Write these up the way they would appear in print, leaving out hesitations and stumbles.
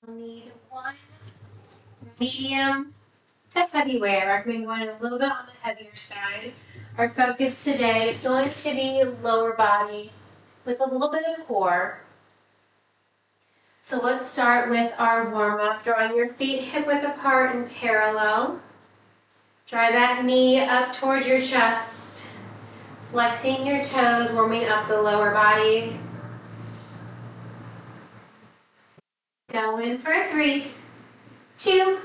Need one medium to heavy weight. I recommend going a little bit on the heavier side. Our focus today is going to be lower body with a little bit of core. So let's start with our warm-up. Drawing your feet hip-width apart and parallel. Drive that knee up towards your chest. Flexing your toes, warming up the lower body. Go in for 3, 2,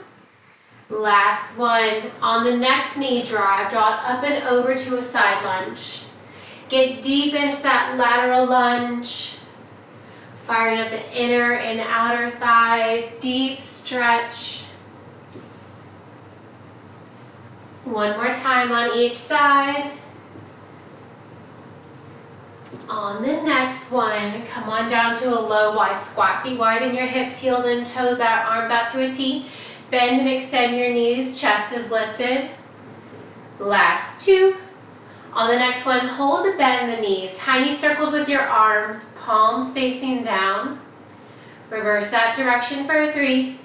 last one. On the next knee drive, draw it up and over to a side lunge. Get deep into that lateral lunge. Firing up the inner and outer thighs, deep stretch. One more time on each side. On the next one, come on down to a low wide squat. Feet wider than your hips, heels and toes out, arms out to a T. Bend and extend your knees, chest is lifted. Last 2. On the next one, hold the bend in the knees. Tiny circles with your arms, palms facing down. Reverse that direction for 3,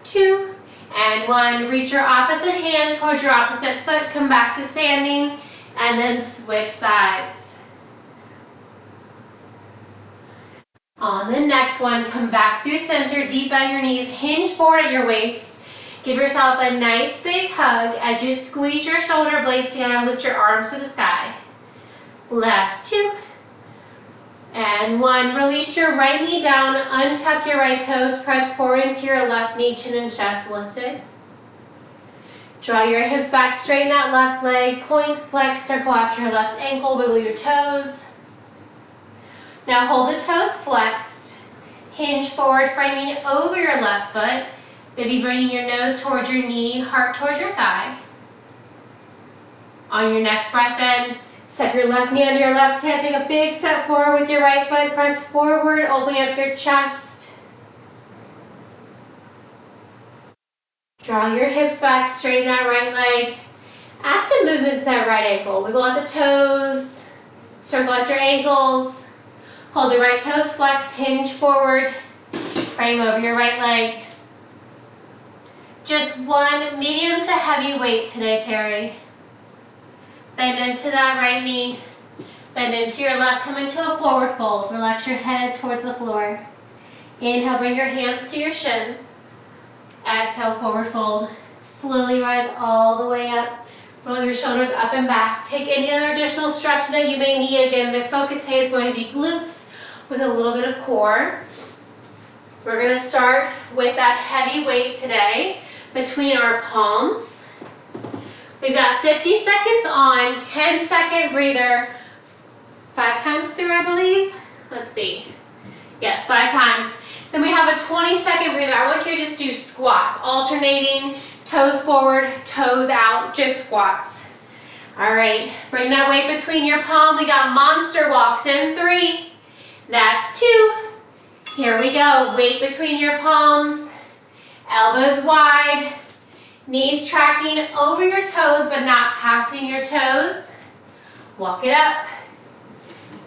2, and 1. Reach your opposite hand towards your opposite foot. Come back to standing, and then switch sides. On the next one, come back through center, deep bend your knees, hinge forward at your waist. Give yourself a nice big hug as you squeeze your shoulder blades together, lift your arms to the sky. Last 2. And 1. Release your right knee down, untuck your right toes, press forward into your left knee, chin and chest lifted. Draw your hips back, straighten that left leg, point, flex, circle out your left ankle, wiggle your toes. Now hold the toes flexed, hinge forward, framing over your left foot, maybe bringing your nose towards your knee, heart towards your thigh. On your next breath in, step your left knee under your left hip, take a big step forward with your right foot, press forward, opening up your chest. Draw your hips back, straighten that right leg. Add some movement to that right ankle. Wiggle out the toes, circle out your ankles. Hold your right toes flexed, hinge forward, frame over your right leg. Just one medium to heavy weight today, Terry. Bend into that right knee, bend into your left, come into a forward fold. Relax your head towards the floor. Inhale, bring your hands to your shin. Exhale, forward fold. Slowly rise all the way up. Roll your shoulders up and back. Take any other additional stretches that you may need. Again, the focus today is going to be glutes with a little bit of core. We're going to start with that heavy weight today between our palms. We've got 50 seconds on, 10-second breather, 5 times through, I believe. Let's see. Yes, 5 times. Then we have a 20-second breather. I want you to just do squats, alternating, toes forward, toes out, just squats. All right, bring that weight between your palm. We got monster walks in 3. That's 2. Here we go. Weight between your palms, elbows wide, knees tracking over your toes but not passing your toes. Walk it up,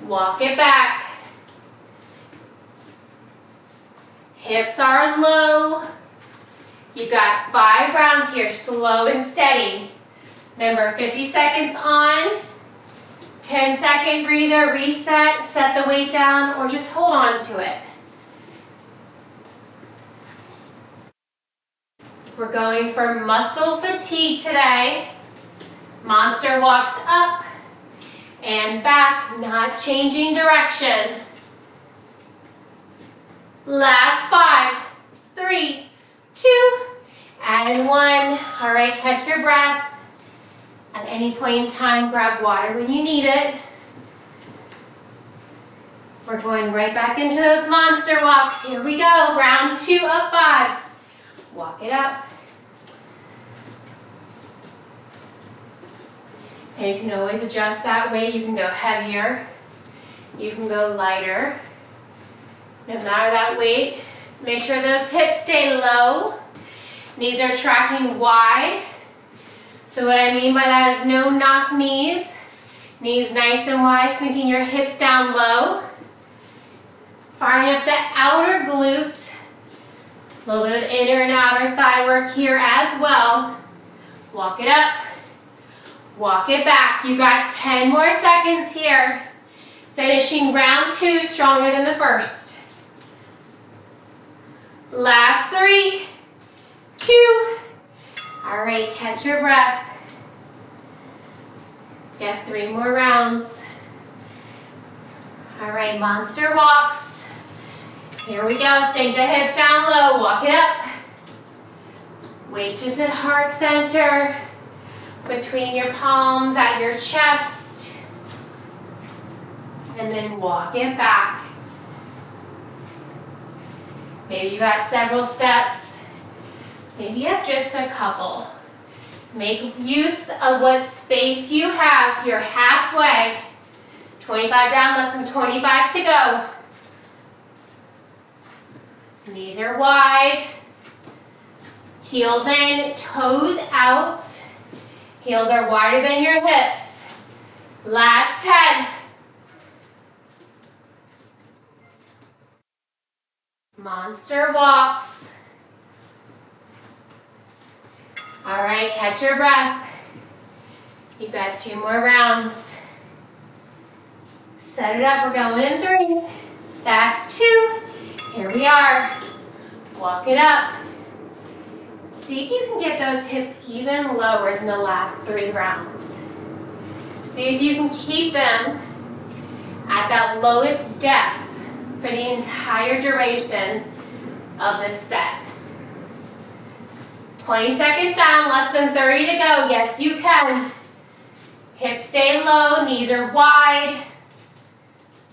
walk it back. Hips are low. You've got 5 rounds here, slow and steady. Remember, 50 seconds on, 10-second breather, reset, set the weight down, or just hold on to it. We're going for muscle fatigue today. Monster walks up and back, not changing direction. Last 5, 3, 2, and 1. All right, catch your breath. At any point in time, grab water when you need it. We're going right back into those monster walks. Here we go, round 2 of 5. Walk it up. And you can always adjust that weight. You can go heavier. You can go lighter. No matter that weight, make sure those hips stay low. Knees are tracking wide. So what I mean by that is no knock knees. Knees nice and wide, sinking your hips down low. Firing up the outer glute. A little bit of inner and outer thigh work here as well. Walk it up. Walk it back. You got 10 more seconds here. Finishing round 2 stronger than the first. Last 3, 2. All right, catch your breath. You have 3 more rounds. All right, monster walks. Here we go. Sink the hips down low. Walk it up. Weight just at heart center. Between your palms at your chest. And then walk it back. Maybe you got several steps. Maybe you have just a couple. Make use of what space you have. You're halfway. 25 down, less than 25 to go. Knees are wide. Heels in, toes out. Heels are wider than your hips. Last 10. Monster walks. All right, catch your breath. You've got 2 more rounds. Set it up, we're going in 3. That's 2. Here we are. Walk it up. See if you can get those hips even lower than the last 3 rounds. See if you can keep them at that lowest depth for the entire duration of this set. 20 seconds down, less than 30 to go. Yes, you can. Hips stay low, knees are wide.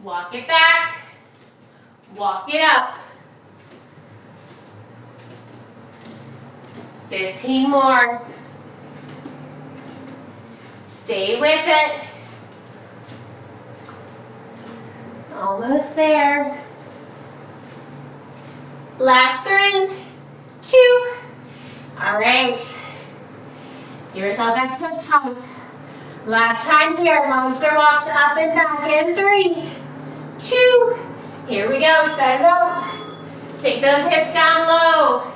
Walk it back. Walk it up. 15 more. Stay with it. Almost there. Last 3, 2. All right. Give yourself that pep talk. Last time here. Monster walks up and back in 3, 2. Here we go. Set it up. Sink those hips down low.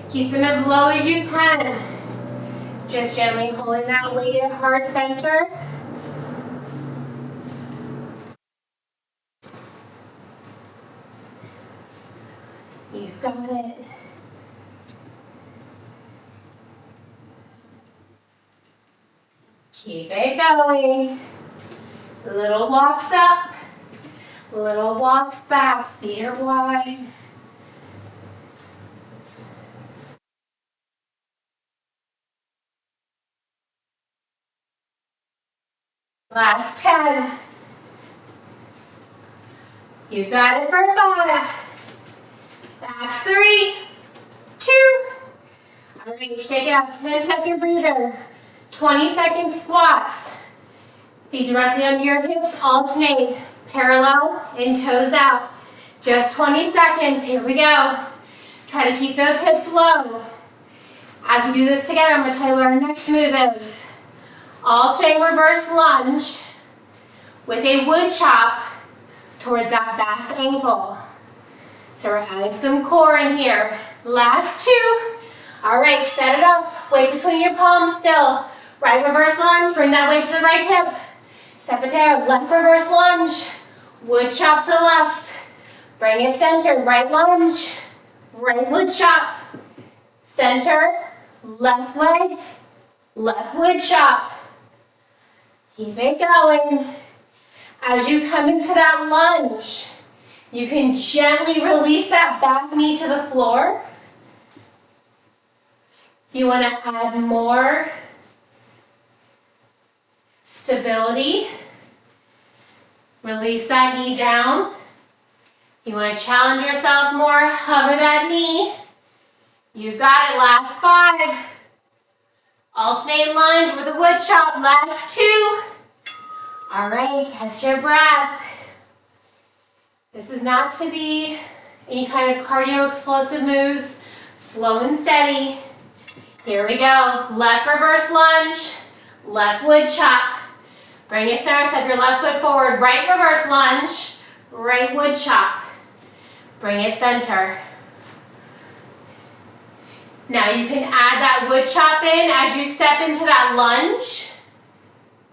Keep them as low as you can. Just gently pulling that weight at heart center. You've got it. Keep it going. Little walks up, little walks back, feet are wide. Last 10. You've got it for 5. That's 3, 2. All right, shake it out. 10-second breather. 20-second squats. Feet directly under your hips. Alternate. Parallel and toes out. Just 20 seconds. Here we go. Try to keep those hips low. As we do this together, I'm going to tell you what our next move is. Alternate reverse lunge with a wood chop towards that back ankle. So we're adding some core in here. Last 2. All right, set it up. Weight between your palms still. Right reverse lunge, bring that weight to the right hip. Step it down, left reverse lunge. Wood chop to the left. Bring it center, right lunge. Right wood chop. Center, left leg, left wood chop. Keep it going. As you come into that lunge, you can gently release that back knee to the floor. You want to add more stability. Release that knee down. You want to challenge yourself more, hover that knee. You've got it, last 5. Alternate lunge with a wood chop, last 2. All right, catch your breath. This is not to be any kind of cardio explosive moves, slow and steady. Here we go, left reverse lunge, left wood chop. Bring it center, step your left foot forward, right reverse lunge, right wood chop. Bring it center. Now you can add that wood chop in as you step into that lunge.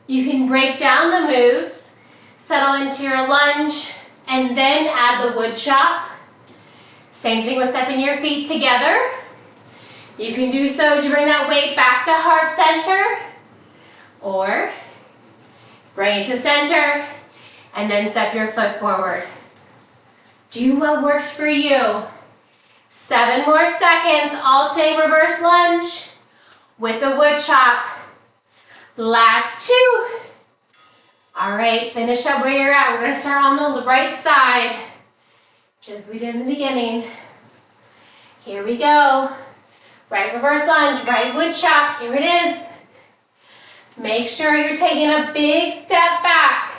You can break down the moves, settle into your lunge, and then add the wood chop. Same thing with stepping your feet together. You can do so as you bring that weight back to heart center, or bring it to center, and then step your foot forward. Do what works for you. 7 more seconds, alternate reverse lunge with the wood chop. Last 2. All right, finish up where you're at. We're gonna start on the right side, just as we did in the beginning. Here we go. Right reverse lunge, right wood chop, here it is. Make sure you're taking a big step back.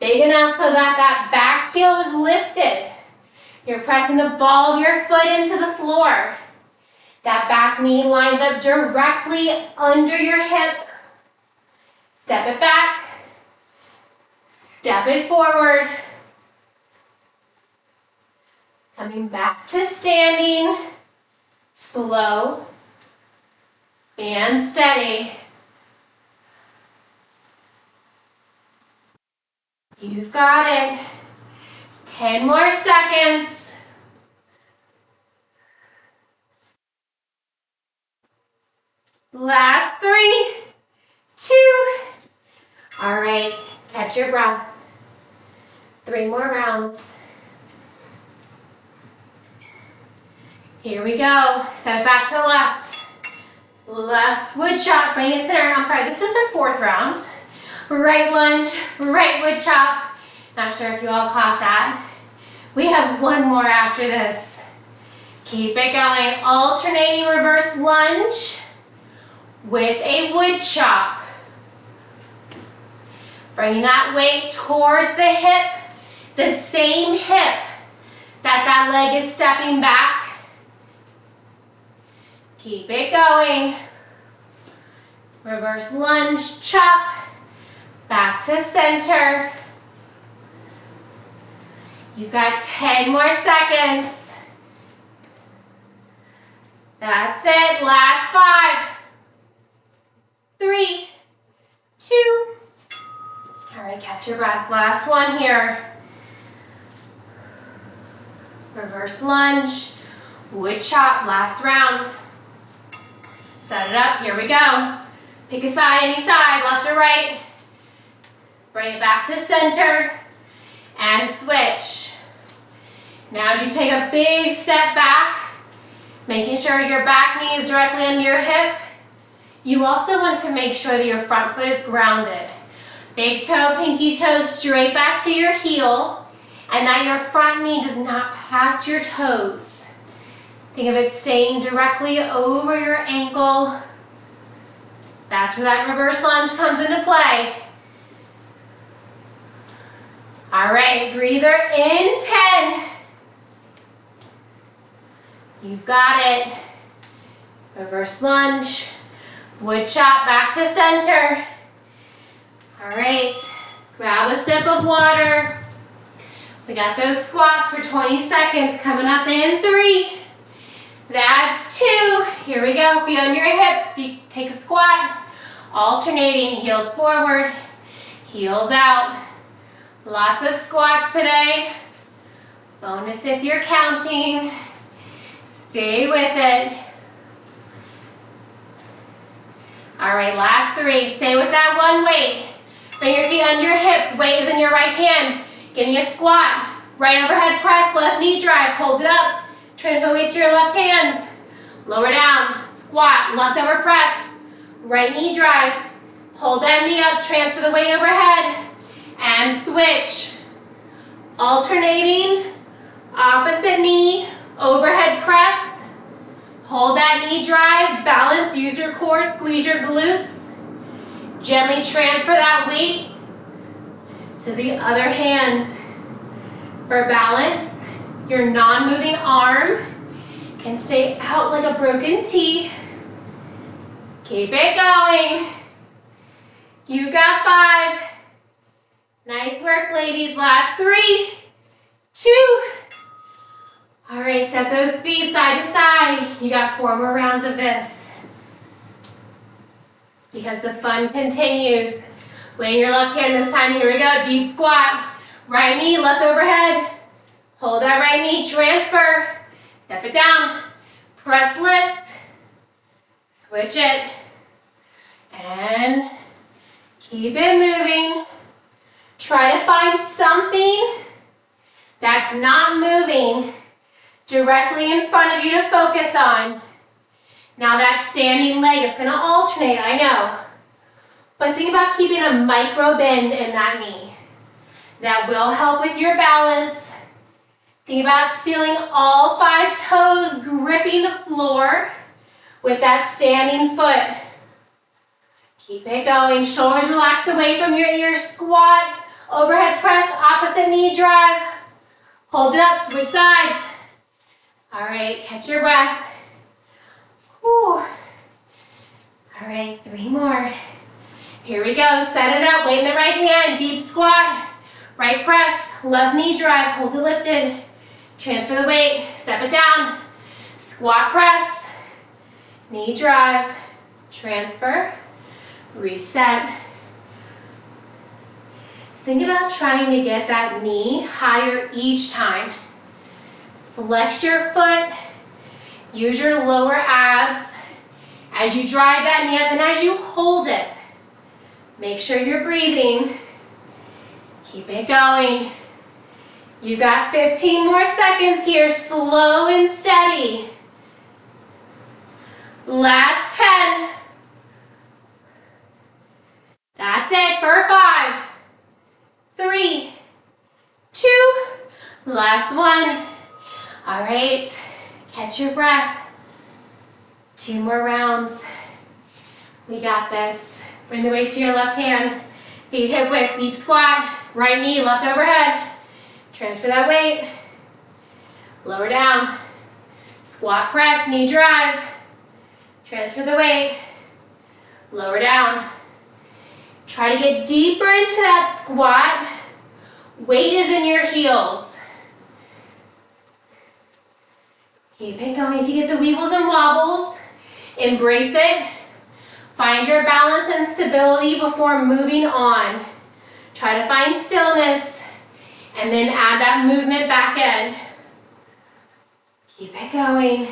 Big enough so that that back heel is lifted. You're pressing the ball of your foot into the floor. That back knee lines up directly under your hip. Step it back. Step it forward. Coming back to standing. Slow and steady. You've got it. 10 more seconds. Last 3, 2. All right, catch your breath. 3 more rounds. Here we go. Step back to the left. Left wood chop, bring it center. I'm sorry, this is our 4th round. Right lunge, right wood chop. Not sure if you all caught that. We have 1 more after this. Keep it going. Alternating reverse lunge with a wood chop. Bringing that weight towards the hip, the same hip that leg is stepping back. Keep it going. Reverse lunge, chop, back to center. You've got 10 more seconds. That's it, last 5, 3, 2. All right, catch your breath, last one here. Reverse lunge, wood chop, last round. Set it up, here we go. Pick a side, any side, left or right. Bring it back to center and switch. Now as you take a big step back, making sure your back knee is directly under your hip, you also want to make sure that your front foot is grounded. Big toe, pinky toe straight back to your heel, and that your front knee does not pass your toes. Think of it staying directly over your ankle. That's where that reverse lunge comes into play. All right, breather in 10. You've got it. Reverse lunge, wood chop back to center. All right, grab a sip of water. We got those squats for 20 seconds coming up in 3. That's 2. Here we go. Feet on your hips. Take a squat. Alternating. Heels forward. Heels out. Lots of squats today. Bonus if you're counting. Stay with it. All right, last 3. Stay with that one weight. Bring your feet under your hips. Weight is in your right hand. Give me a squat. Right overhead press. Left knee drive. Hold it up. Transfer the weight to your left hand. Lower down. Squat. Left over press. Right knee drive. Hold that knee up. Transfer the weight overhead. And switch. Alternating. Opposite knee. Overhead press. Hold that knee drive. Balance. Use your core. Squeeze your glutes. Gently transfer that weight to the other hand. For balance, your non-moving arm can stay out like a broken T. Keep it going. You got 5. Nice work, ladies. Last 3, 2. All right, set those feet side to side. You got 4 more rounds of this. Because the fun continues. Weight your left hand this time. Here we go. Deep squat. Right knee, left overhead. Hold that right knee. Transfer. Step it down. Press, lift. Switch it. And keep it moving. Try to find something that's not moving directly in front of you to focus on. Now that standing leg is going to alternate, I know. But think about keeping a micro bend in that knee. That will help with your balance. Think about sealing all 5 toes, gripping the floor with that standing foot. Keep it going. Shoulders relax away from your ears. Squat. Overhead press. Opposite knee drive. Hold it up. Switch sides. All right. Catch your breath. Whew. All right. 3 more. Here we go. Set it up. Weight in the right hand. Deep squat. Right press. Left knee drive. Hold it lifted. Transfer the weight. Step it down. Squat press. Knee drive. Transfer. Reset. Think about trying to get that knee higher each time. Flex your foot. Use your lower abs as you drive that knee up and as you hold it. Make sure you're breathing. Keep it going. You've got 15 more seconds here. Slow and steady. Last 10. That's it for 5, 3, 2, last one. All right, catch your breath. 2 more rounds. We got this. Bring the weight to your left hand. Feet hip width, deep squat. Right knee, left overhead. Transfer that weight. Lower down. Squat press, knee drive. Transfer the weight. Lower down. Try to get deeper into that squat. Weight is in your heels. Keep it going. If you get the weebles and wobbles, embrace it. Find your balance and stability before moving on. Try to find stillness and then add that movement back in. Keep it going.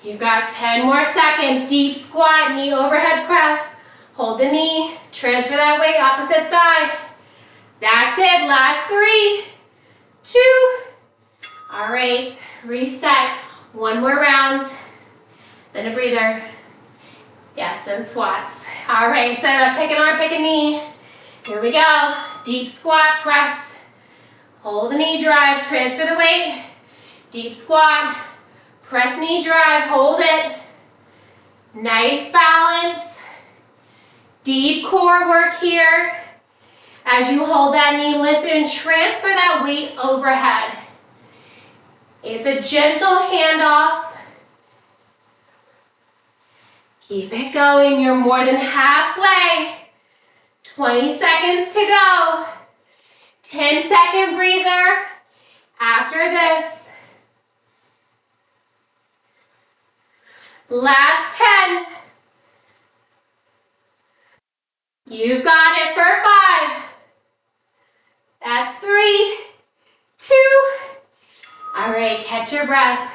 You've got 10 more seconds. Deep squat, knee overhead press. Hold the knee, transfer that weight, opposite side. That's it, last 3, 2. All right, reset. 1 more round, then a breather. Yes, then squats. All right, set it up, pick an arm, pick a knee. Here we go, deep squat, press. Hold the knee drive, transfer the weight. Deep squat, press knee drive, hold it. Nice balance. Deep core work here. As you hold that knee lifted and transfer that weight overhead. It's a gentle handoff. Keep it going. You're more than halfway. 20 seconds to go. 10-second breather after this. Last 10. You've got it for 5. That's 3, 2. All right, catch your breath.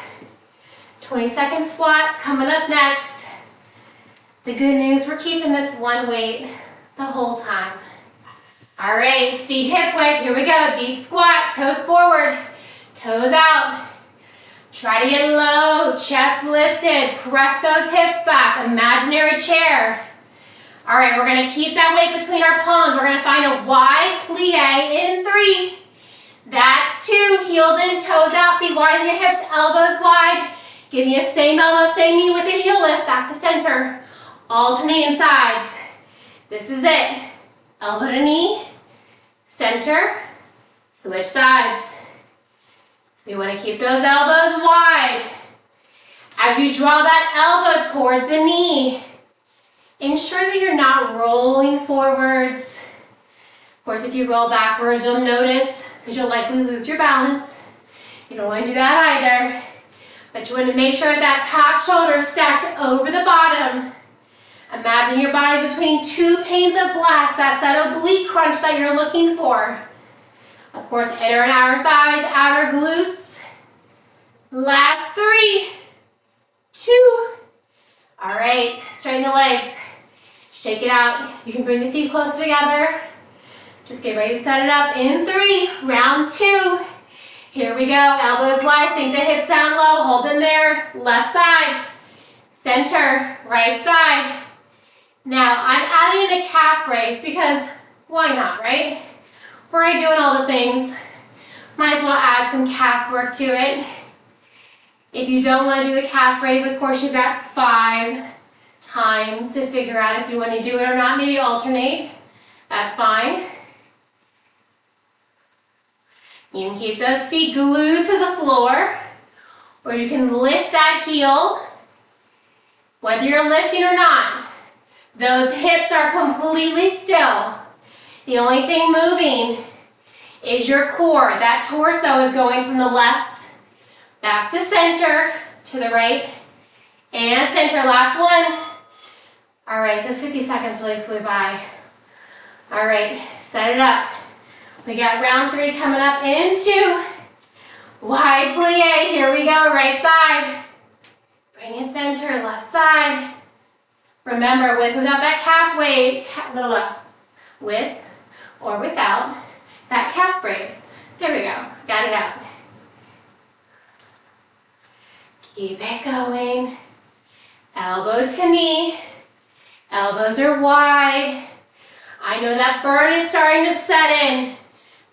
20-second squats coming up next. The good news, we're keeping this one weight the whole time. All right, feet hip width. Here we go. Deep squat, toes forward, toes out. Try to get low, chest lifted. Press those hips back. Imaginary chair. All right, we're gonna keep that weight between our palms. We're gonna find a wide plie in 3. That's 2, heels in, toes out, feet wider than your hips, elbows wide. Give me a same elbow, same knee with a heel lift, back to center. Alternating sides. This is it. Elbow to knee, center, switch sides. So you wanna keep those elbows wide. As you draw that elbow towards the knee, ensure that you're not rolling forwards. Of course, if you roll backwards, you'll notice, because you'll likely lose your balance. You don't want to do that either. But you want to make sure that top shoulder is stacked over the bottom. Imagine your body's between two panes of glass. That's that oblique crunch that you're looking for. Of course, inner and outer thighs, outer glutes. Last 3, 2. All right, straighten the legs. Shake it out. You can bring the feet close together. Just get ready to set it up in 3, round 2. Here we go, elbows wide, sink the hips down low, hold them there. Left side, center, right side. Now, I'm adding the calf raise because why not, right? We're already doing all the things. Might as well add some calf work to it. If you don't want to do the calf raise, of course, you've got 5 times to figure out if you want to do it or not. Maybe alternate. That's fine. You can keep those feet glued to the floor, or you can lift that heel. Whether you're lifting or not, those hips are completely still. The only thing moving is your core. That torso is going from the left back to center, to the right, and center. Last one. All right, those 50 seconds really flew by. All right, set it up. We got round 3 coming up in 2. Wide plie, here we go, right side. Bring it center, left side. Remember, with without that calf weight, with or without that calf raise. There we go, got it out. Keep it going. Elbow to knee. Elbows are wide. I know that burn is starting to set in.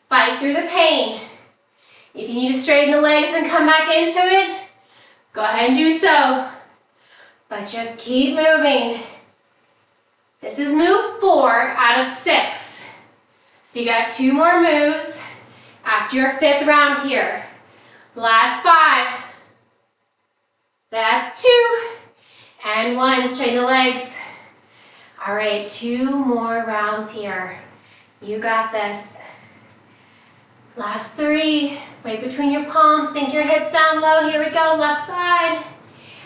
Fight through the pain. If you need to straighten the legs and come back into it, go ahead and do so. But just keep moving. This is move 4 out of 6. So you got 2 more moves after your 5th round here. Last 5. That's 2. And 1, straighten the legs. All right, 2 more rounds here. You got this. Last 3, weight between your palms, sink your hips down low. Here we go, left side,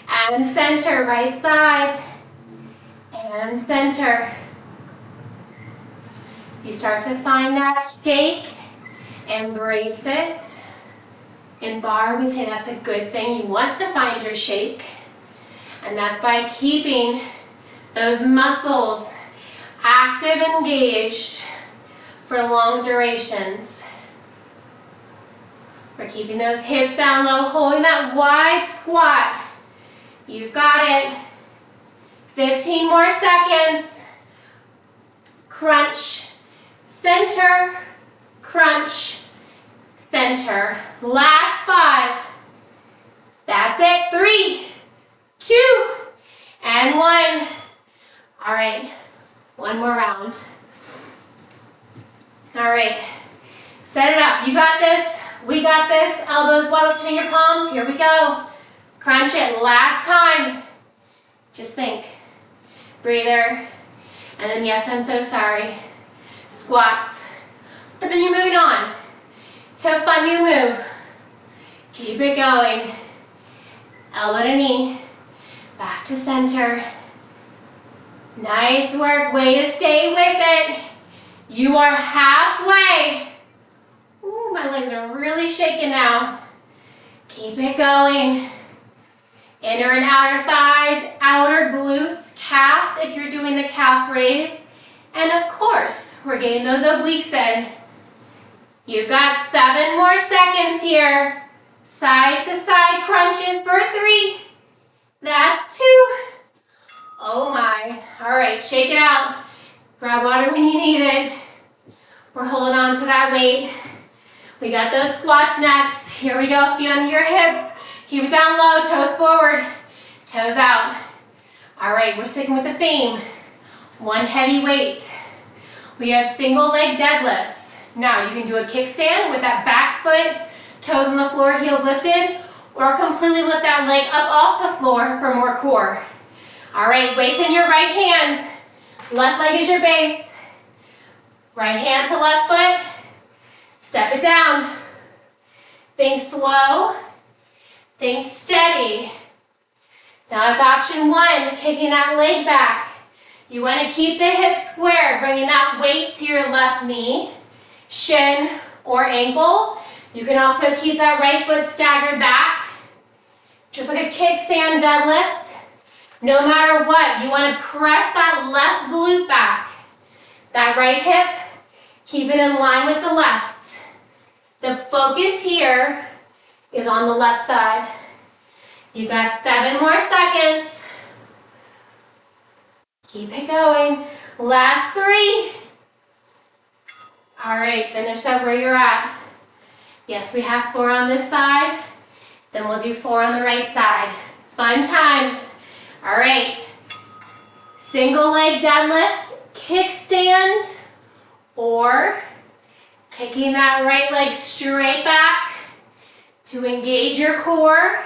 and center, right side, and center. You start to find that shake, embrace it. In bar, we say that's a good thing. You want to find your shake, and that's by keeping those muscles active, engaged for long durations. We're keeping those hips down low, holding that wide squat. You've got it. 15 more seconds. Crunch, center, crunch, center. Last 5. That's it. 3, 2, and 1. All right, 1 more round. All right, set it up. You got this. We got this. Elbows wide between your palms. Here we go. Crunch it. Last time. Just think. Breather. And then, yes, I'm so sorry. Squats. But then you're moving on to a fun new move. Keep it going. Elbow to knee. Back to center. Nice work. Way to stay with it. You are halfway. Ooh, my legs are really shaking now. Keep it going. Inner and outer thighs, outer glutes, calves if you're doing the calf raise. And of course, we're getting those obliques in. You've got 7 more seconds here. Side to side crunches for 3. That's 2. Oh my. All right, shake it out. Grab water when you need it. We're holding on to that weight. We got those squats next. Here we go, feet under your hips. Keep it down low, toes forward, toes out. All right, we're sticking with the theme. 1 heavy weight. We have single leg deadlifts. Now you can do a kickstand with that back foot, toes on the floor, heels lifted, or completely lift that leg up off the floor for more core. All right, weights in your right hand. Left leg is your base. Right hand to left foot. Step it down. Think slow. Think steady. Now it's option one, kicking that leg back. You want to keep the hips square, bringing that weight to your left knee, shin, or ankle. You can also keep that right foot staggered back, just like a kickstand deadlift. No matter what, you want to press that left glute back. That right hip, keep it in line with the left. The focus here is on the left side. You've got 7 more seconds. Keep it going. Last 3. All right, finish up where you're at. Yes, we have 4 on this side. Then we'll do 4 on the right side. Fun times. All right. Single leg deadlift, kickstand, or kicking that right leg straight back to engage your core.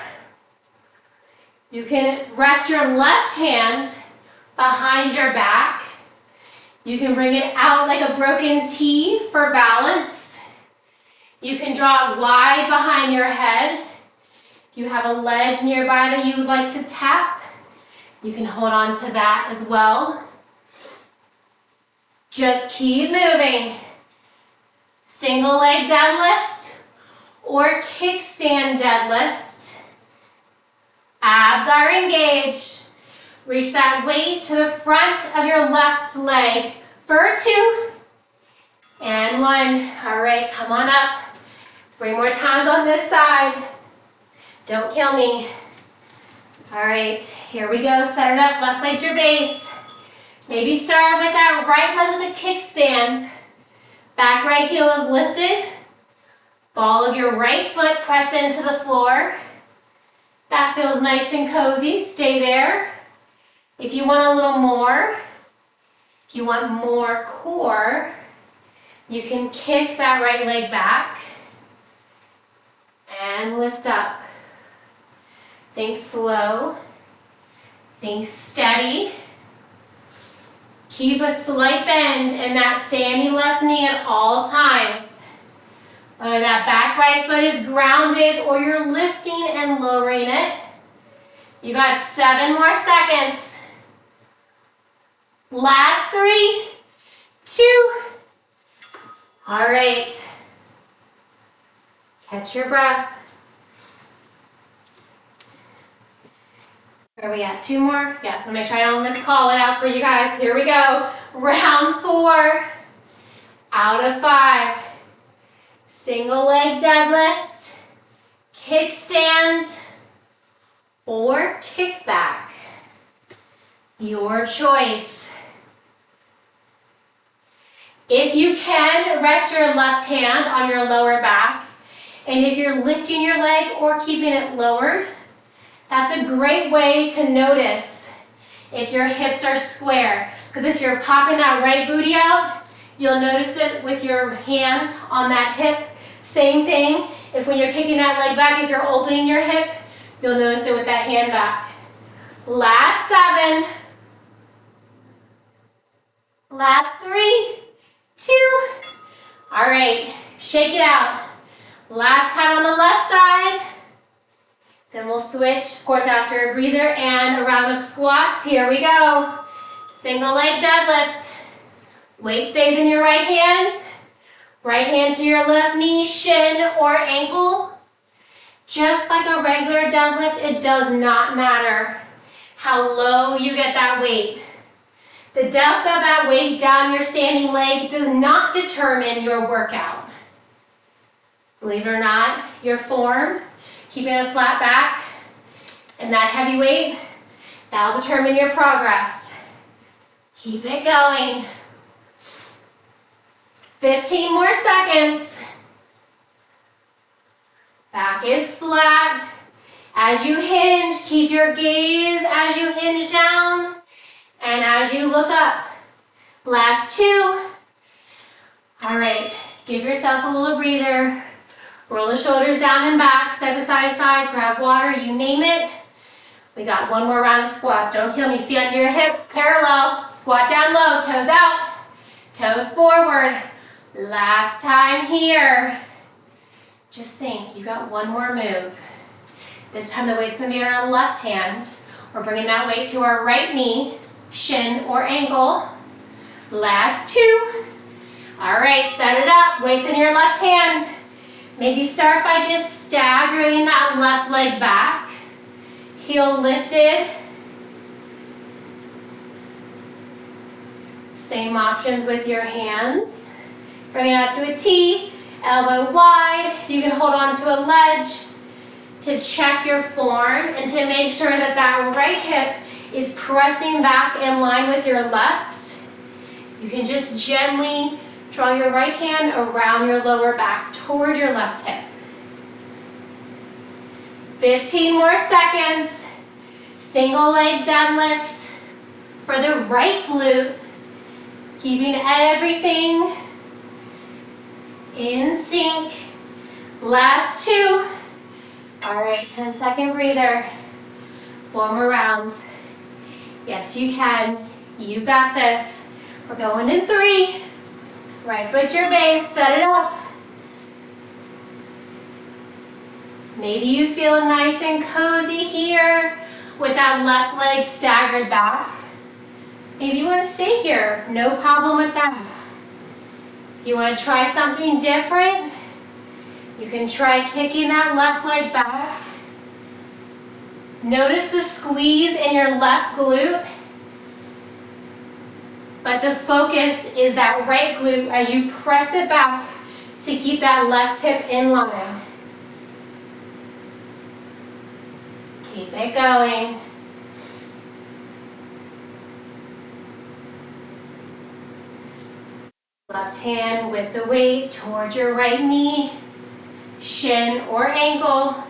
You can rest your left hand behind your back. You can bring it out like a broken T for balance. You can draw it wide behind your head. If you have a ledge nearby that you would like to tap, you can hold on to that as well. Just keep moving. Single leg deadlift or kickstand deadlift. Abs are engaged. Reach that weight to the front of your left leg for 2 and 1. All right, come on up. 3 more times on this side. Don't kill me. All right, here we go. Set it up, left leg to your base. Maybe start with that right leg with a kickstand. Back right heel is lifted. Ball of your right foot press into the floor. That feels nice and cozy. Stay there. If you want a little more, if you want more core, you can kick that right leg back and lift up. Think slow. Think steady. Keep a slight bend in that standing left knee at all times. Whether that back right foot is grounded or you're lifting and lowering it. You got 7 more seconds. Last 3, 2. All right. Catch your breath. Where are we at? 2 more? Yes, let me make sure I don't miscall it out for you guys. Here we go. Round 4. Out of 5. Single leg deadlift, kickstand, or kickback. Your choice. If you can, rest your left hand on your lower back. And if you're lifting your leg or keeping it lowered, that's a great way to notice if your hips are square. Because if you're popping that right booty out, you'll notice it with your hand on that hip. Same thing, if when you're kicking that leg back, if you're opening your hip, you'll notice it with that hand back. Last 7. Last 3, 2. All right, shake it out. Last time on the left side. Then we'll switch, of course, after a breather and a round of squats. Here we go. Single leg deadlift. Weight stays in your right hand. Right hand to your left knee, shin, or ankle. Just like a regular deadlift, it does not matter how low you get that weight. The depth of that weight down your standing leg does not determine your workout. Believe it or not, your form, keeping a flat back, and that heavy weight, that'll determine your progress. Keep it going. 15 more seconds. Back is flat. As you hinge, keep your gaze as you hinge down and as you look up. Last 2. All right, give yourself a little breather. Roll the shoulders down and back, step side to side, grab water, you name it. We got 1 more round of squats. Don't kill me. Feet under your hips, parallel. Squat down low, toes out, toes forward. Last time here. Just think, you got one more move. This time the weight's gonna be on our left hand. We're bringing that weight to our right knee, shin or ankle. Last two. All right, set it up, weight's in your left hand. Maybe start by just staggering that left leg back. Heel lifted. Same options with your hands. Bring it out to a T, elbow wide. You can hold on to a ledge to check your form and to make sure that that right hip is pressing back in line with your left. You can just gently draw your right hand around your lower back towards your left hip. 15 more seconds. Single leg deadlift for the right glute. Keeping everything in sync. Last two. All right, 10-second breather. 4 more rounds. Yes, you can. You got this. We're going in 3. Right foot your base, set it up. Maybe you feel nice and cozy here with that left leg staggered back. Maybe you want to stay here, no problem with that. If you want to try something different, you can try kicking that left leg back. Notice the squeeze in your left glute, but the focus is that right glute as you press it back to keep that left hip in line. Keep it going. Left hand with the weight towards your right knee, shin or ankle.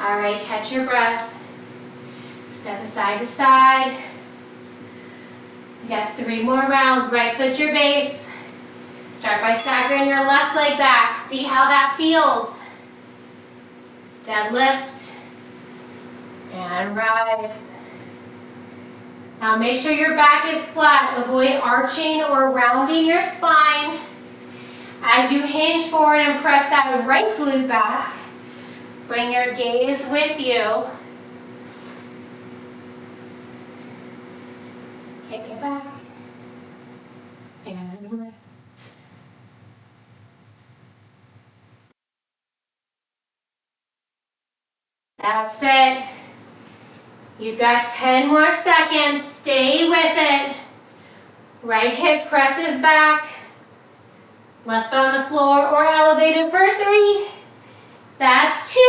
All right, catch your breath. Step side to side. You got 3 more rounds. Right foot your base. Start by staggering your left leg back. See how that feels. Deadlift and rise. Now make sure your back is flat. Avoid arching or rounding your spine. As you hinge forward and press that right glute back, bring your gaze with you. Kick it back and lift. That's it. You've got 10 more seconds. Stay with it. Right hip presses back. Left foot on the floor or elevated for 3. That's 2.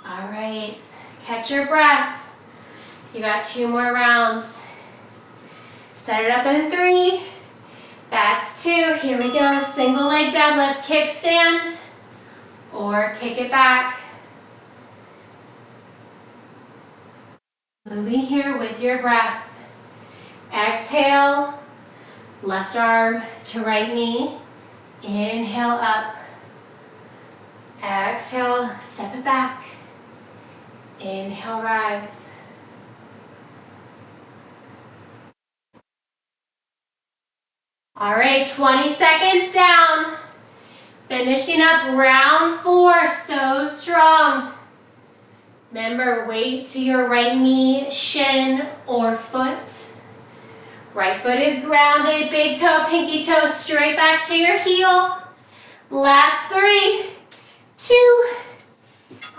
All right. Catch your breath. You got 2 more rounds. Set it up in 3. That's 2. Here we go. Single leg deadlift, kickstand, or kick it back. Moving here with your breath. Exhale, left arm to right knee. Inhale up. Exhale, step it back. Inhale, rise. All right, 20 seconds down. Finishing up round 4, so strong. Remember, weight to your right knee, shin, or foot. Right foot is grounded, big toe, pinky toe, straight back to your heel. Last 3, 2.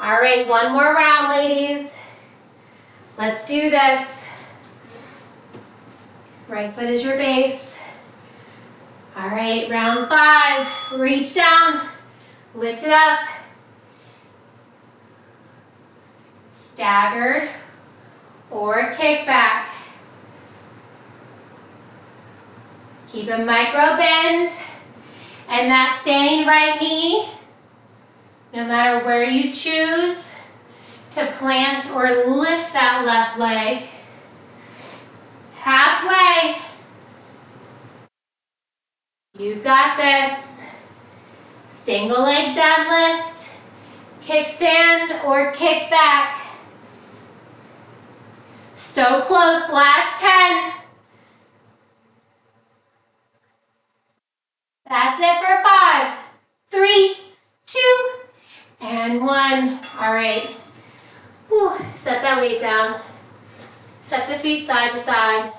All right, 1 more round, ladies. Let's do this. Right foot is your base. All right, round 5. Reach down, lift it up. Staggered or kick back. Keep a micro bend and that standing right knee, no matter where you choose to plant or lift that left leg. Halfway. You've got this. Single leg deadlift, kickstand or kick back. So close, last 10. That's it for 5, 3, 2, and 1. All right. Whew. Set that weight down. Set the feet side to side.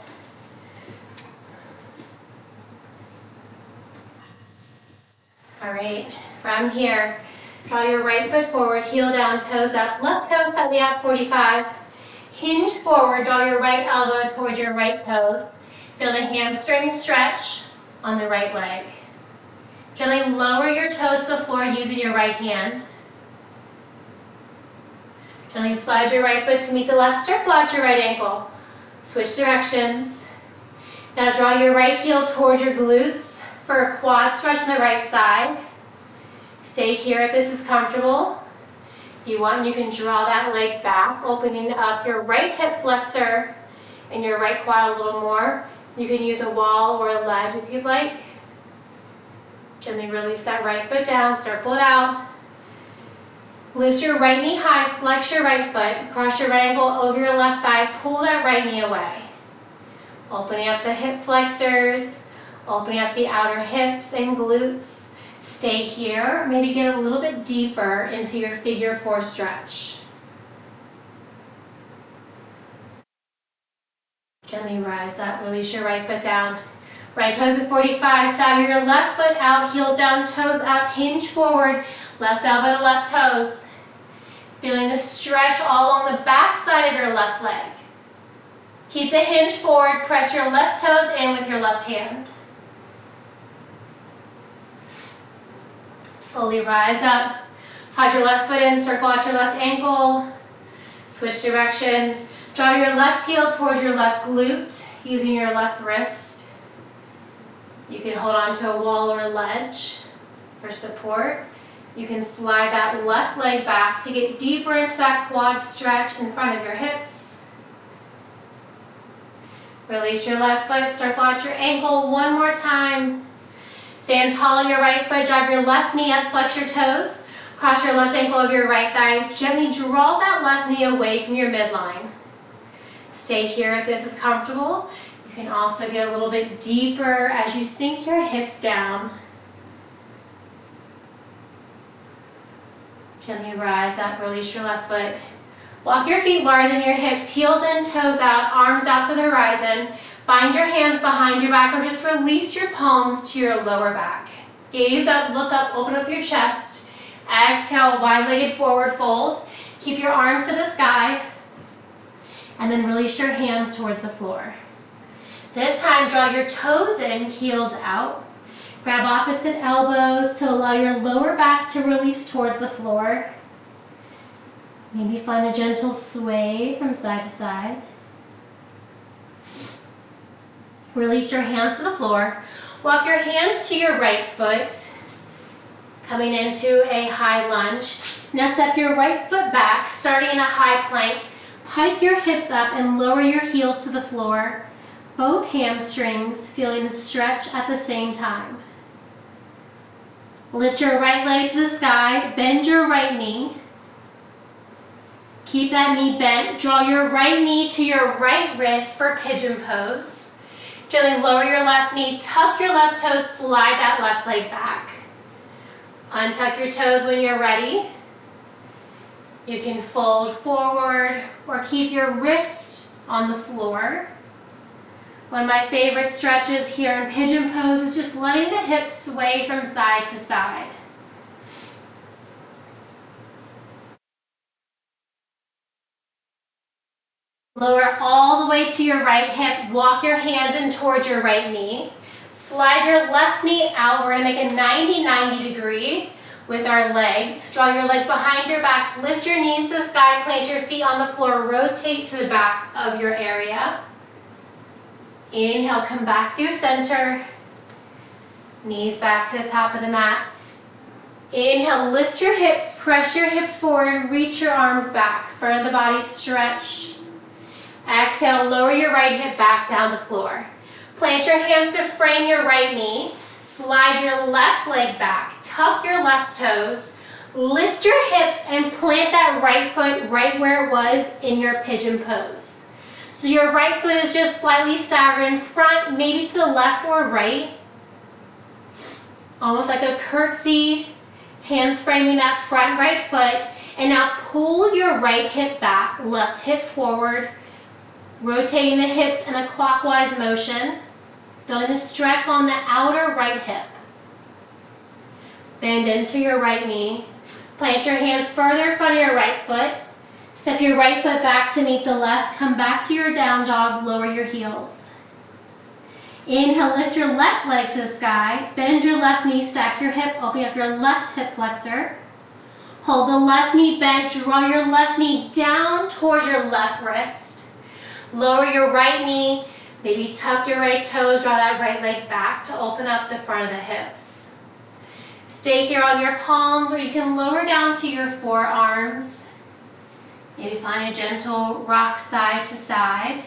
All right, from here, draw your right foot forward, heel down, toes up, left toe slightly up, 45. Hinge forward, draw your right elbow towards your right toes. Feel the hamstring stretch on the right leg. Gently lower your toes to the floor using your right hand. Gently slide your right foot to meet the left, circle out your right ankle. Switch directions. Now draw your right heel towards your glutes for a quad stretch on the right side. Stay here if this is comfortable. If you want, you can draw that leg back, opening up your right hip flexor and your right quad a little more. You can use a wall or a ledge if you'd like. Gently release that right foot down, circle it out. Lift your right knee high, flex your right foot, cross your right ankle over your left thigh, pull that right knee away. Opening up the hip flexors, opening up the outer hips and glutes. Stay here, maybe get a little bit deeper into your figure 4 stretch. Gently rise up, release your right foot down. Right toes at 45, stagger your left foot out, heels down, toes up, hinge forward, left elbow to left toes. Feeling the stretch all along the back side of your left leg. Keep the hinge forward, press your left toes in with your left hand. Slowly rise up, slide your left foot in, circle out your left ankle, switch directions. Draw your left heel towards your left glute using your left wrist. You can hold on to a wall or a ledge for support. You can slide that left leg back to get deeper into that quad stretch in front of your hips. Release your left foot, circle out your ankle one more time. Stand tall on your right foot, drive your left knee up, flex your toes. Cross your left ankle over your right thigh. Gently draw that left knee away from your midline. Stay here if this is comfortable. You can also get a little bit deeper as you sink your hips down. Gently rise up, release your left foot. Walk your feet wider than your hips, heels in, toes out, arms out to the horizon. Find your hands behind your back or just release your palms to your lower back. Gaze up, look up, open up your chest. Exhale, wide-legged forward fold. Keep your arms to the sky. And then release your hands towards the floor. This time, draw your toes in, heels out. Grab opposite elbows to allow your lower back to release towards the floor. Maybe find a gentle sway from side to side. Release your hands to the floor. Walk your hands to your right foot, coming into a high lunge. Now step your right foot back, starting in a high plank. Hike your hips up and lower your heels to the floor. Both hamstrings feeling the stretch at the same time. Lift your right leg to the sky, bend your right knee. Keep that knee bent. Draw your right knee to your right wrist for pigeon pose. Gently lower your left knee, tuck your left toes, slide that left leg back. Untuck your toes when you're ready. You can fold forward or keep your wrist on the floor. One of my favorite stretches here in pigeon pose is just letting the hips sway from side to side. Lower all the way to your right hip. Walk your hands in towards your right knee. Slide your left knee out. We're going to make a 90-90 degree with our legs. Draw your legs behind your back. Lift your knees to the sky. Plant your feet on the floor. Rotate to the back of your area. Inhale, come back through center. Knees back to the top of the mat. Inhale, lift your hips. Press your hips forward. Reach your arms back. Front of the body stretch. Exhale, lower your right hip back down the floor. Plant your hands to frame your right knee. Slide your left leg back. Tuck your left toes. Lift your hips and plant that right foot right where it was in your pigeon pose. So your right foot is just slightly staggered in front, maybe to the left or right. Almost like a curtsy. Hands framing that front right foot. And now pull your right hip back, left hip forward, rotating the hips in a clockwise motion. Feeling the stretch on the outer right hip. Bend into your right knee. Plant your hands further in front of your right foot. Step your right foot back to meet the left. Come back to your down dog. Lower your heels. Inhale, lift your left leg to the sky. Bend your left knee, stack your hip, open up your left hip flexor. Hold the left knee bent. Draw your left knee down towards your left wrist. Lower your right knee. Maybe tuck your right toes. Draw that right leg back to open up the front of the hips. Stay here on your palms, or you can lower down to your forearms. Maybe find a gentle rock side to side.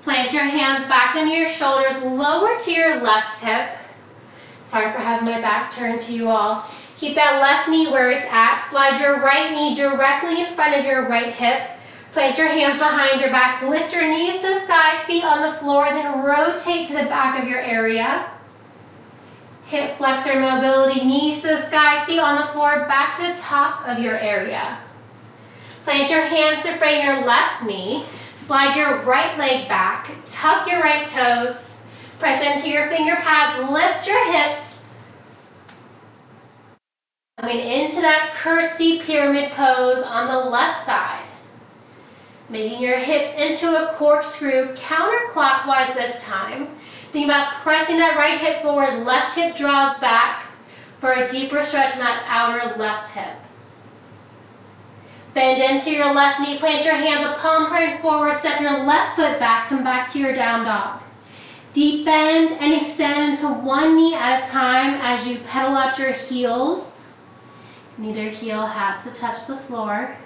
Plant your hands back under your shoulders, lower to your left hip. Sorry for having my back turned to you all. Keep that left knee where it's at. Slide your right knee directly in front of your right hip. Plant your hands behind your back. Lift your knees to the sky, feet on the floor, then rotate to the back of your area. Hip flexor mobility, knees to the sky, feet on the floor, back to the top of your area. Plant your hands to frame your left knee. Slide your right leg back. Tuck your right toes. Press into your finger pads. Lift your hips. Coming into that curtsy pyramid pose on the left side. Making your hips into a corkscrew, counterclockwise this time. Think about pressing that right hip forward, left hip draws back for a deeper stretch in that outer left hip. Bend into your left knee, plant your hands, a palm print forward, step your left foot back, come back to your down dog. Deep bend and extend into one knee at a time as you pedal out your heels. Neither heel has to touch the floor.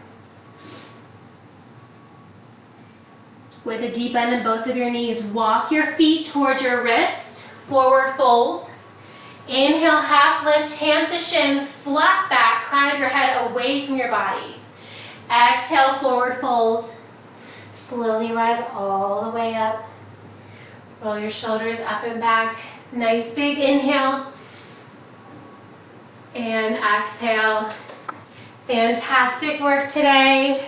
With a deep bend in both of your knees, walk your feet towards your wrist, forward fold. Inhale, half lift, hands to shins, flat back, crown of your head away from your body. Exhale, forward fold. Slowly rise all the way up. Roll your shoulders up and back. Nice big inhale. And exhale. Fantastic work today.